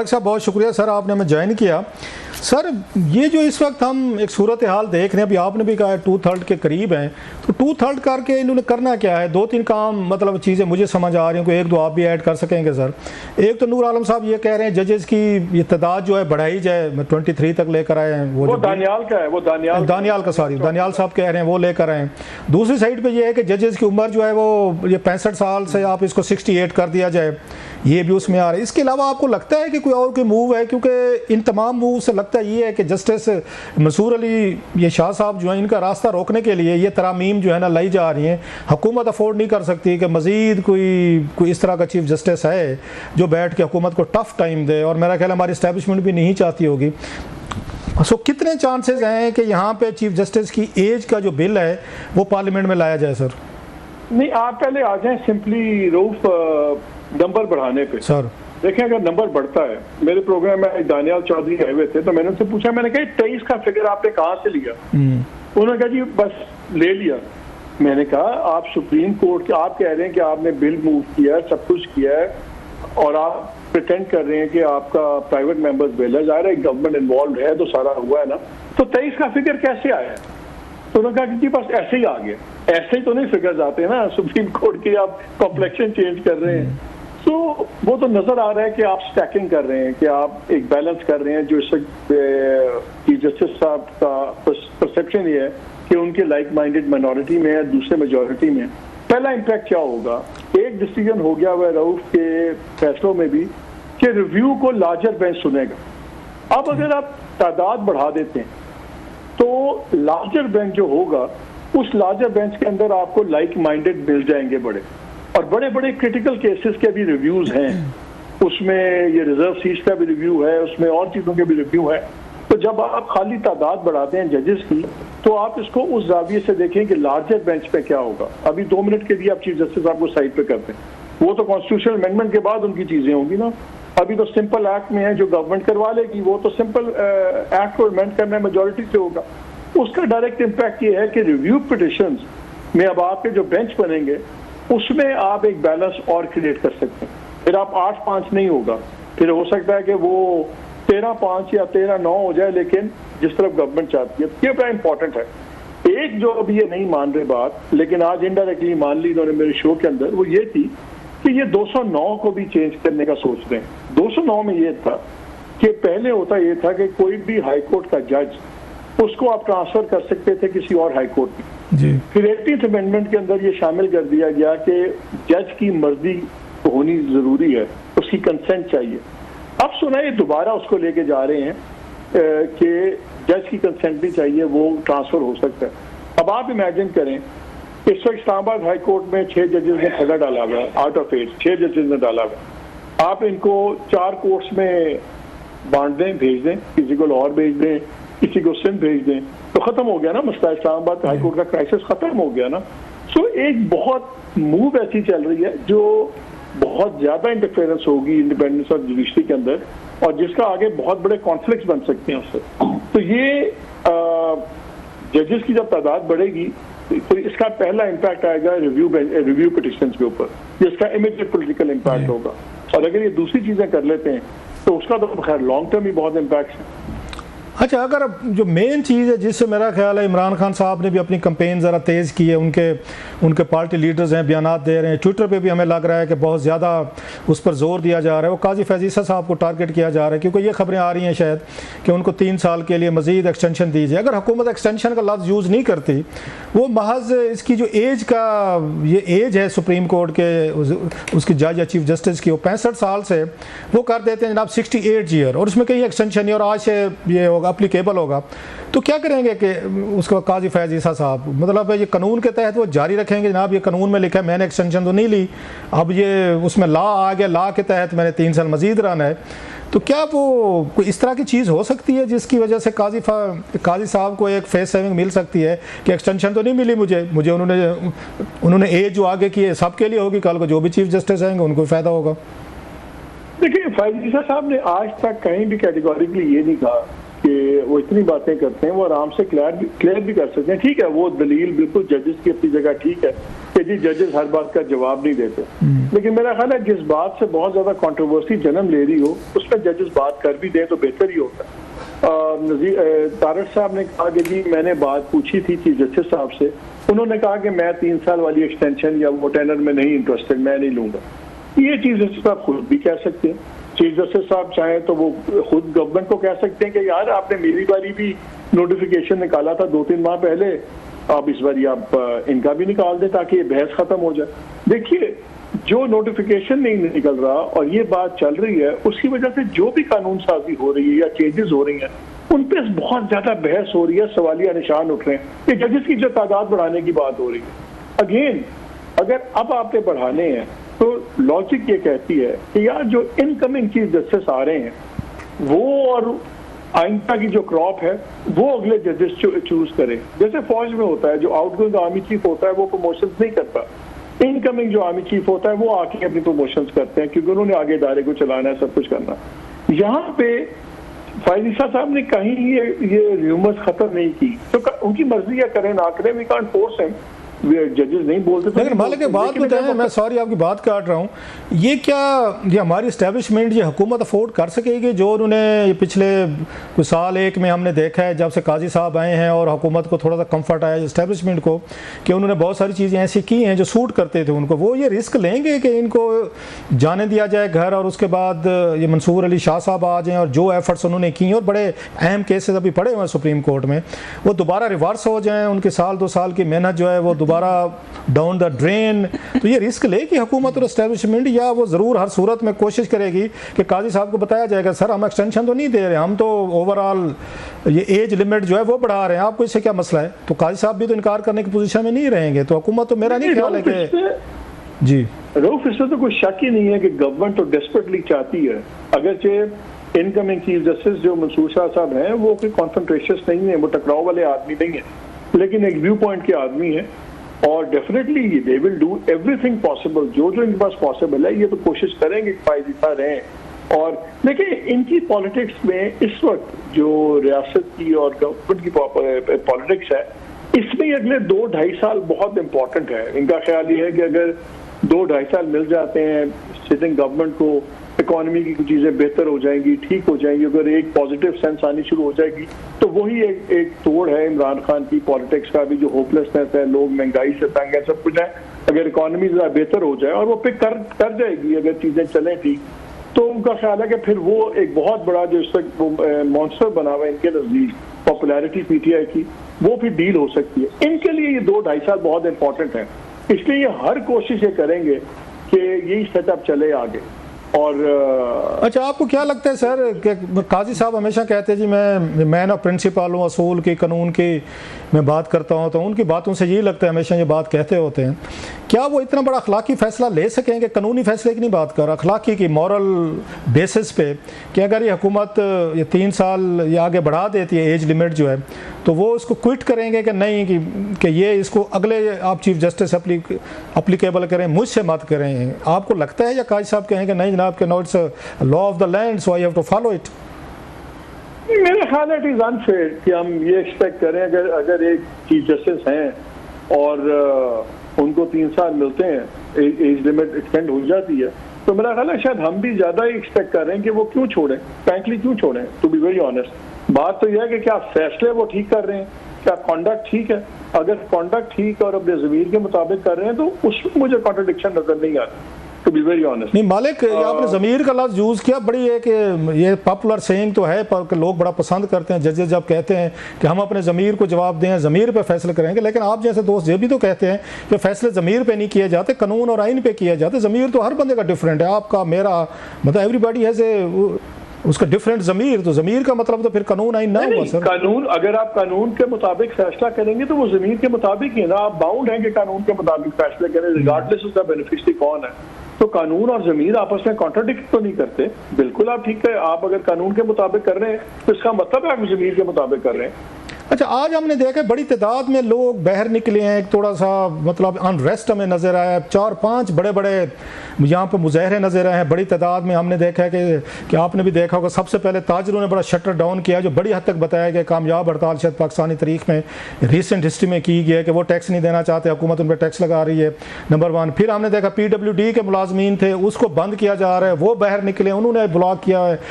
साहब बहुत शुक्रिया सर, आपने हमें ज्वाइन किया। सर ये जो इस वक्त हम एक सूरत हाल देख रहे हैं, अभी आपने भी कहा 2/3 के करीब हैं, तो 2/3 करके इन्होंने करना क्या है? 2-3 काम मतलब चीज़ें मुझे समझ आ रही हैं, कोई 1-2 आप भी ऐड कर सकेंगे सर। एक तो नूर आलम साहब ये कह रहे हैं जजेस की ये तादाद जो है बढ़ाई जाए, 23 तक लेकर आए हैं। वो दानियाल का है, वो दानियाल दानियाल साहब कह रहे हैं वो लेकर आए। दूसरी साइड पर यह है कि जजेस की उम्र जो है वो ये 65 साल से आप इसको 68 कर दिया जाए, ये भी उसमें आ रहा है। इसके अलावा आपको लगता है कि कोई और कोई मूव है? क्योंकि इन तमाम मूव से लगता ये है कि जस्टिस मंसूर अली ये शाह साहब जो है इनका रास्ता रोकने के लिए ये तरामीम जो है ना लाई जा रही हैं। हुकूमत अफोर्ड नहीं कर सकती कि मज़ीद कोई इस तरह का चीफ जस्टिस है जो बैठ के हुकूमत को टफ टाइम दे, और मेरा ख्याल हमारी इस्टेब्लिशमेंट भी नहीं चाहती होगी। सो कितने चांसेस हैं कि यहाँ पे चीफ जस्टिस की एज का जो बिल है वो पार्लियामेंट में लाया जाए? सर नहीं, आप पहले आ जाएं सिंपली रऊफ नंबर बढ़ाने पे। सर देखें, अगर नंबर बढ़ता है, मेरे प्रोग्राम में दानियाल चौधरी आए हुए थे तो मैंने उनसे पूछा, मैंने कहा 23 का फिगर आपने कहाँ से लिया? उन्होंने कहा जी बस ले लिया। मैंने कहा आप सुप्रीम कोर्ट के, आप कह रहे हैं कि आपने बिल मूव किया है, सब कुछ किया है, और आप प्रिटेंड कर रहे हैं कि आपका प्राइवेट मेंबर्स बिल है, जा रहा है गवर्नमेंट इन्वॉल्व है तो सारा हुआ है ना, तो 23 का फिगर कैसे आया? तो उन्होंने कहा कि बस ऐसे ही आ गया। ऐसे ही तो नहीं फिगर्स आते हैं ना, सुप्रीम कोर्ट के आप कॉम्प्लेक्शन चेंज कर रहे हैं। तो वो तो नजर आ रहा है कि आप स्टैकिंग कर रहे हैं, कि आप एक बैलेंस कर रहे हैं। जो चीफ जस्टिस साहब का परसेप्शन ये है कि उनके लाइक माइंडेड माइनॉरिटी में है, दूसरे मेजॉरिटी में। पहला इम्पैक्ट क्या होगा? एक डिसीजन हो गया हुआ रऊफ के फैसलों में भी कि रिव्यू को लार्जर बेंच सुनेगा। अब अगर आप तादाद बढ़ा देते हैं तो लार्जर बेंच जो होगा, उस लार्जर बेंच के अंदर आपको लाइक माइंडेड मिल जाएंगे बड़े, और बड़े बड़े क्रिटिकल केसेस के भी रिव्यूज हैं। उसमें ये रिजर्व सीट्स का भी रिव्यू है, उसमें और चीज़ों के भी रिव्यू है। तो जब आप खाली तादाद बढ़ाते हैं जजेस की, तो आप इसको उस जाविये से देखें कि लार्जर बेंच पे क्या होगा। अभी 2 मिनट के लिए आप चीफ जस्टिस साहब को साइड पे करते हैं, वो तो कॉन्स्टिट्यूशनल अमेंडमेंट के बाद उनकी चीज़ें होंगी ना। अभी तो सिंपल एक्ट में है जो गवर्नमेंट करवा लेगी, वो तो सिंपल एक्ट को अमेंड करना मेजॉरिटी से होगा। उसका डायरेक्ट इम्पैक्ट ये है कि रिव्यू पिटिशंस में अब आपके जो बेंच बनेंगे उसमें आप एक बैलेंस और क्रिएट कर सकते हैं। फिर आप 8-5 नहीं होगा, फिर हो सकता है कि वो 13-5 या 13-9 हो जाए, लेकिन जिस तरफ गवर्नमेंट चाहती है। ये बड़ा इंपॉर्टेंट है। एक जो अभी ये नहीं मान रहे बात, लेकिन आज इनडायरेक्टली मान ली इन्होंने मेरे शो के अंदर, वो ये थी कि ये 209 को भी चेंज करने का सोच रहे हैं। 209 में ये था कि पहले होता ये था कि कोई भी हाईकोर्ट का जज, उसको आप ट्रांसफर कर सकते थे किसी और हाईकोर्ट में जी। फिर 18th अमेंडमेंट के अंदर ये शामिल कर दिया गया कि जज की मर्जी होनी जरूरी है, उसकी कंसेंट चाहिए। अब सुना ये दोबारा उसको लेके जा रहे हैं कि जज की कंसेंट नहीं चाहिए, वो ट्रांसफर हो सकता है। अब आप इमेजिन करें, इस वक्त इस्लामाबाद हाई कोर्ट में 6 जजेस ने खड़ा डाला हुआ, आउट ऑफ 8 6 जजेस ने डाला हुआ। आप इनको 4 कोर्ट्स में बांट दें, भेज दें, किसी को लाहौर भेज दें, किसी को सिंध भेज दें, तो खत्म हो गया ना मसला। इस्लामाबाद हाई कोर्ट का क्राइसिस खत्म हो गया ना। सो एक बहुत मूव ऐसी चल रही है जो बहुत ज्यादा इंटरफेरेंस होगी इंडिपेंडेंस ऑफ जुडिशरी के अंदर, और जिसका आगे बहुत बड़े कॉन्फ्लिक्ट बन सकते हैं उससे। तो ये जजेस की जब तादाद बढ़ेगी तो इसका पहला इम्पैक्ट आएगा रिव्यू पिटिशंस के ऊपर, जिसका इमीडिएट पॉलिटिकल इम्पैक्ट होगा। और अगर ये दूसरी चीजें कर लेते हैं तो उसका तो खैर लॉन्ग टर्म ही बहुत इम्पैक्ट है। अच्छा, अगर जो मेन चीज़ है जिससे मेरा ख्याल है इमरान खान साहब ने भी अपनी कंपेन ज़रा तेज़ की है, उनके पार्टी लीडर्स हैं बयानात दे रहे हैं, ट्विटर पे भी हमें लग रहा है कि बहुत ज़्यादा उस पर जोर दिया जा रहा है, वो काजी फैज़ ईसा साहब को टारगेट किया जा रहा है, क्योंकि ये खबरें आ रही हैं शायद कि उनको 3 साल के लिए मज़ीद एक्सटेंशन दी जाए। अगर हुकूमत एक्सटेंशन का लफ्ज़ यूज़ नहीं करती, वो महज इसकी जो एज का ये एज है सुप्रीम कोर्ट के उसकी जज या चीफ जस्टिस की, वो 65 साल से वो कर देते हैं जनाब 68 ईयर, और उसमें कहीं एक्सटेंशन नहीं, और आज से ये होगा अप्लीकेबल होगा। तो क्या करेंगे कि उसको काजी फैज़ ईसा साहब, मतलब ये कानून के तहत वो जारी रखेंगे जनाब ये कानून में लिखा है, मैंने एक्सटेंशन तो नहीं ली, अब ये उसमें लॉ आ गया, लॉ के तहत मैंने 3 साल मजीद रहना है। तो क्या वो कोई इस तरह की चीज़ हो सकती है जिसकी वजह से काजी साहब को एक फेस सेविंग मिल सकती है कि एक्सटेंशन तो नहीं मिली मुझे उन्होंने एज जो आगे की है सबके लिए होगी, कल को जो भी चीफ जस्टिस आएंगे उनको फ़ायदा होगा? देखिए, फैज़ ईसा साहब ने आज तक कहीं भी कैटेगोरिकली ये नहीं कहा कि वो इतनी बातें करते हैं, वो आराम से क्लियर भी कर सकते हैं। ठीक है, वो दलील बिल्कुल जजेस की अपनी जगह ठीक है कि जी जजेस हर बात का जवाब नहीं देते, लेकिन मेरा ख्याल है जिस बात से बहुत ज्यादा कंट्रोवर्सी जन्म ले रही हो उसमें जजेस बात कर भी दें तो बेहतर ही होता है। तारक साहब ने कहा कि जी मैंने बात पूछी थी चीफ जस्टिस साहब से, उन्होंने कहा कि मैं 3 साल वाली एक्सटेंशन या वो टेनर में नहीं इंटरेस्टेड, मैं नहीं लूंगा। ये चीफ जस्टिस साहब खुद भी कह सकते हैं। चीफ जस्टिस साहब चाहें तो वो खुद गवर्नमेंट को कह सकते हैं कि यार आपने मेरी बारी भी नोटिफिकेशन निकाला था 2-3 माह पहले, आप इस बारी आप इनका भी निकाल दें ताकि ये बहस खत्म हो जाए। देखिए, जो नोटिफिकेशन नहीं निकल रहा और ये बात चल रही है, उसकी वजह से जो भी कानून साजी हो रही है या चेंजेस हो रही हैं उन पर बहुत ज्यादा बहस हो रही है, सवालिया निशान उठ रहे हैं। ये जजेस की जो तादाद बढ़ाने की बात हो रही है, अगेन अगर अब आपने बढ़ाने हैं तो लॉजिक ये कहती है कि यार जो इनकमिंग चीफ जस्टिस आ रहे हैं वो और आइंदा की जो क्रॉप है वो अगले जजेस चूज करें। जैसे फौज में होता है, जो आउटगोइंग आर्मी चीफ होता है वो प्रमोशन नहीं करता, इनकमिंग जो आर्मी चीफ होता है वो आके अपनी प्रमोशंस करते हैं क्योंकि उन्होंने आगे इदारे को चलाना है, सब कुछ करना। यहाँ पे फायजीसा साहब ने कहीं ये र्यूमर्स खत्म नहीं की, तो उनकी मर्जी है, करें ना करें, वी कांट फोर्स हिम, जजेस नहीं बोलते। लेकिन मालिक बात बताएं, मैं सॉरी आपकी बात काट रहा हूँ, ये क्या ये हमारी इस्टेब्लिशमेंट ये हुकूमत अफोर्ड कर सकेगी जो उन्होंने पिछले कुछ साल एक में हमने देखा है जब से काजी साहब आए हैं और हुकूमत को थोड़ा सा कंफर्ट आया इस्टेब्लिशमेंट को कि उन्होंने बहुत सारी चीज़ें ऐसी की हैं जो सूट करते थे उनको, वो ये रिस्क लेंगे कि इनको जाने दिया जाए घर और उसके बाद ये मंसूर अली शाह साहब आ जाएँ और जो एफर्ट्स उन्होंने किए और बड़े अहम केसेस अभी पड़े हुए हैं सुप्रीम कोर्ट में वो दोबारा रिवर्स हो जाएँ, उनके साल 2 साल की मेहनत जो है वो दोबारा डाउन द ड्रेन। तो ये रिस्क ले कि हुकूमत और एस्टेब्लिशमेंट, या वो ज़रूर हर सूरत में कोशिश करेगी कि काजी साहब को बताया जाएगा सर हम एक्सटेंशन तो नहीं दे रहे, हम तो ओवरऑल ये एज लिमिट जो है वो बढ़ा रहे हैं, आपको इससे क्या मसला है? तो काजी साहब भी तो इनकार करने की पोजीशन में नहीं रहेंगे। तो हुकूमत तो मेरा नहीं ख्याल है कि जी रऊफ, इसमें तो कोई शक ही नहीं है कि गवर्नमेंट तो डेस्परेटली चाहती है, अगरचे इनकमिंग चीफ जस्टिस जो मंसूर शाह साहब हैं वो कोई कॉन्फ्रंटेशन नहीं है, वो टकराव वाले आदमी नहीं है, लेकिन एक व्यू पॉइंट के आदमी है और definitely they will do everything possible, जो जो इनके पास पॉसिबल है ये तो कोशिश करेंगे कि फायदा रहें। और देखिए इनकी पॉलिटिक्स में इस वक्त जो रियासत की और गवर्नमेंट की पॉलिटिक्स है इसमें अगले 2-2.5 साल बहुत इंपॉर्टेंट है। इनका ख्याल ये है कि अगर 2-2.5 साल मिल जाते हैं सिटिंग गवर्नमेंट को, इकोनॉमी की कुछ चीज़ें बेहतर हो जाएंगी, ठीक हो जाएंगी, अगर एक पॉजिटिव सेंस आनी शुरू हो जाएगी तो वही एक तोड़ है इमरान खान की पॉलिटिक्स का भी, जो होपलेसनेस है, लोग महंगाई से तंग है, सब कुछ है। अगर इकोनॉमी ज़रा बेहतर हो जाए और वो पिक कर जाएगी अगर चीज़ें चलें ठीक, तो उनका ख्याल है कि फिर वो एक बहुत बड़ा जो इस तक मॉन्स्टर बना हुआ है इनके नज़दीक पॉपुलैरिटी पीटीआई की, वो फिर डील हो सकती है। इनके लिए ये 2-2.5 साल बहुत इंपॉर्टेंट है, इसलिए ये हर कोशिश ये करेंगे कि यही सेटअप चले आगे। और अच्छा, आपको क्या लगता है सर कि काजी साहब हमेशा कहते हैं जी मैं मैन ऑफ प्रिंसिपल हूँ, असूल की, कानून की मैं बात करता हूँ, तो उनकी बातों से यही लगता है हमेशा ये बात कहते होते हैं, क्या वो इतना बड़ा अखलाकी फ़ैसला ले सकेंगे? कानूनी फ़ैसले की नहीं बात कर, अखलाकी की मॉरल बेसिस पे कि अगर ये हुकूमत ये 3 साल ये आगे बढ़ा देती है एज लिमिट जो है, तो वो इसको क्विट करेंगे कि नहीं कि ये इसको अगले आप चीफ जस्टिस अप्लीकेबल करें, मुझसे मत करें? आपको लगता है या काजी साहब कहेंगे नहीं जनाब के no it's law of the land so I have to follow it? मेरे ख्याल है इट इज अनफेयर कि हम ये एक्सपेक्ट करें अगर एक चीफ जस्टिस हैं और उनको 3 साल मिलते हैं, एज लिमिट एक्सटेंड हो जाती है, तो मेरा ख्याल है शायद हम भी ज्यादा ही एक्सपेक्ट कर रहे हैं कि वो क्यों छोड़ें, फ्रैंकली क्यों छोड़ें, टू बी वेरी ऑनेस्ट। बात तो यह है कि क्या फैसले वो ठीक कर रहे हैं, क्या कॉन्डक्ट ठीक है? अगर कॉन्डक्ट ठीक और अपने ज़मीर के मुताबिक कर रहे हैं तो उसमें मुझे कॉन्ट्रडिक्शन नजर नहीं आता, टू बी वेरी ऑनेस्ट। नहीं मालिक, आपने ज़मीर का लफ्ज़ यूज़ किया, बड़ी है कि ये पॉपुलर सेइंग तो है पर लोग बड़ा पसंद करते हैं जजेस जब कहते हैं कि हम अपने ज़मीर को जवाब दें, ज़मीर पे फैसले करेंगे, लेकिन आप जैसे दोस्त ये भी तो कहते हैं कि फैसले ज़मीर पे नहीं किए जाते, कानून और आइन पे किए जाते। ज़मीर तो हर बंदे का डिफरेंट है, आपका मेरा, मतलब एवरीबॉडी हैज़ ए उसका डिफरेंट ज़मीर, तो ज़मीर का मतलब तो फिर कानून आइन ना हुआ सर। कानून, अगर आप कानून के मुताबिक फैसला करेंगे तो वो ज़मीर के मुताबिक ही है ना, आप बाउंड हैं कि कानून के मुताबिक फैसले करें रिगार्डलेस उसका बेनिफिशियरी कौन है। तो कानून और ज़मीर आपस में कॉन्ट्राडिक्ट तो नहीं करते, बिल्कुल आप ठीक है, आप अगर कानून के मुताबिक कर रहे हैं तो इसका मतलब है आप ज़मीर के मुताबिक कर रहे हैं। अच्छा, आज हमने देखा बड़ी तादाद में लोग बाहर निकले हैं, एक थोड़ा सा मतलब अनरेस्ट हमें नज़र आया, 4-5 बड़े बड़े यहाँ पर मुजाहरे नज़र आए हैं बड़ी तादाद में। हमने देखा है कि आपने भी देखा होगा, सबसे पहले ताजरों ने बड़ा शटर डाउन किया, जो बड़ी हद तक बताया गया कामयाब हड़ताल शायद पाकिस्तानी तारीख में रिसेंट हिस्ट्री में की गई है कि वो टैक्स नहीं देना चाहते, हुकूमत उन पर टैक्स लगा रही है, नंबर 1। फिर हमने देखा PWD के मुलाजमीन थे, उसको बंद किया जा रहा है, वो बाहर निकले, उन्होंने ब्लॉक किया है।